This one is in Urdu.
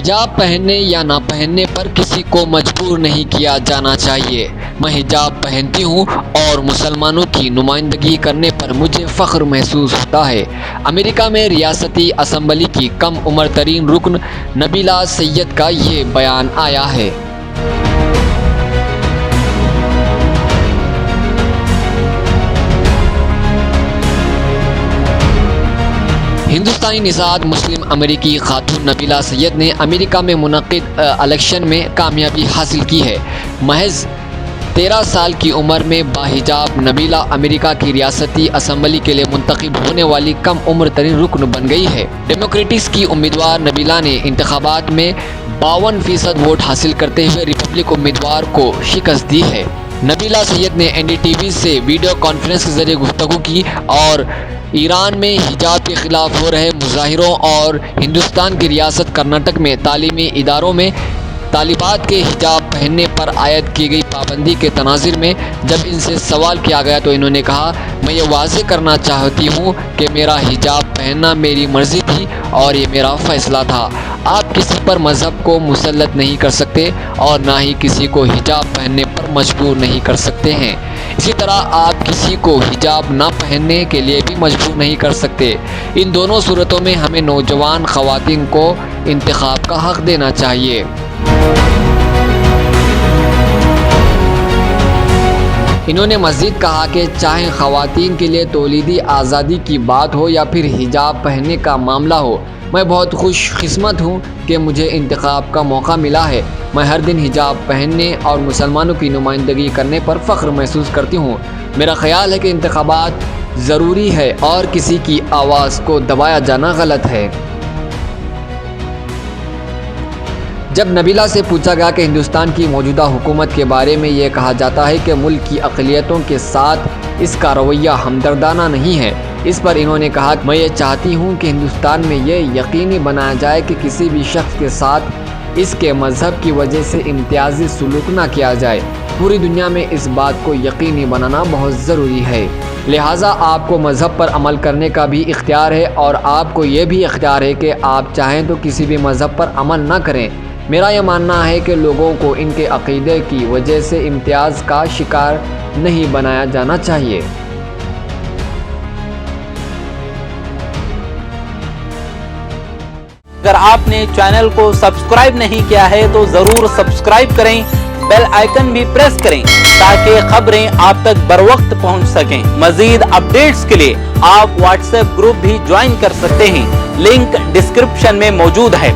حجاب پہننے یا نہ پہننے پر کسی کو مجبور نہیں کیا جانا چاہیے۔ میں حجاب پہنتی ہوں اور مسلمانوں کی نمائندگی کرنے پر مجھے فخر محسوس ہوتا ہے۔ امریکہ میں ریاستی اسمبلی کی کم عمر ترین رکن نبیلہ سید کا یہ بیان آیا ہے۔ ہندوستانی نژاد مسلم امریکی خاتون نبیلہ سید نے امریکہ میں منعقد الیکشن میں کامیابی حاصل کی ہے۔ محض 13 سال کی عمر میں باحجاب نبیلہ امریکہ کی ریاستی اسمبلی کے لیے منتخب ہونے والی کم عمر ترین رکن بن گئی ہے۔ ڈیموکریٹس کی امیدوار نبیلہ نے انتخابات میں 52% ووٹ حاصل کرتے ہوئے ریپبلک امیدوار کو شکست دی ہے۔ نبیلہ سید نے NDTV سے ویڈیو کانفرنس کے ذریعے گفتگو کی اور ایران میں حجاب کے خلاف ہو رہے مظاہروں اور ہندوستان کی ریاست کرناٹک میں تعلیمی اداروں میں طالبات کے حجاب پہننے پر عائد کی گئی پابندی کے تناظر میں جب ان سے سوال کیا گیا تو انہوں نے کہا، میں یہ واضح کرنا چاہتی ہوں کہ میرا حجاب پہننا میری مرضی تھی اور یہ میرا فیصلہ تھا۔ آپ کسی پر مذہب کو مسلط نہیں کر سکتے اور نہ ہی کسی کو حجاب پہننے پر مجبور نہیں کر سکتے ہیں۔ اسی طرح آپ کسی کو حجاب نہ پہننے کے لیے بھی مجبور نہیں کر سکتے۔ ان دونوں صورتوں میں ہمیں نوجوان خواتین کو انتخاب کا حق دینا چاہیے۔ انہوں نے مزید کہا کہ چاہے خواتین کے لیے تولیدی آزادی کی بات ہو یا پھر حجاب پہننے کا معاملہ ہو، میں بہت خوش قسمت ہوں کہ مجھے انتخاب کا موقع ملا ہے۔ میں ہر دن حجاب پہننے اور مسلمانوں کی نمائندگی کرنے پر فخر محسوس کرتی ہوں۔ میرا خیال ہے کہ انتخابات ضروری ہے اور کسی کی آواز کو دبایا جانا غلط ہے۔ جب نبیلہ سے پوچھا گیا کہ ہندوستان کی موجودہ حکومت کے بارے میں یہ کہا جاتا ہے کہ ملک کی اقلیتوں کے ساتھ اس کا رویہ ہمدردانہ نہیں ہے، اس پر انہوں نے کہا کہ میں یہ چاہتی ہوں کہ ہندوستان میں یہ یقینی بنایا جائے کہ کسی بھی شخص کے ساتھ اس کے مذہب کی وجہ سے امتیازی سلوک نہ کیا جائے۔ پوری دنیا میں اس بات کو یقینی بنانا بہت ضروری ہے۔ لہٰذا آپ کو مذہب پر عمل کرنے کا بھی اختیار ہے اور آپ کو یہ بھی اختیار ہے کہ آپ چاہیں تو کسی بھی مذہب پر عمل نہ کریں۔ میرا یہ ماننا ہے کہ لوگوں کو ان کے عقیدے کی وجہ سے امتیاز کا شکار نہیں بنایا جانا چاہیے۔ اگر آپ نے چینل کو سبسکرائب نہیں کیا ہے تو ضرور سبسکرائب کریں، بیل آئیکن بھی پریس کریں تاکہ خبریں آپ تک بروقت پہنچ سکیں۔ مزید اپڈیٹس کے لیے آپ واٹس ایپ گروپ بھی جوائن کر سکتے ہیں، لنک ڈسکرپشن میں موجود ہے۔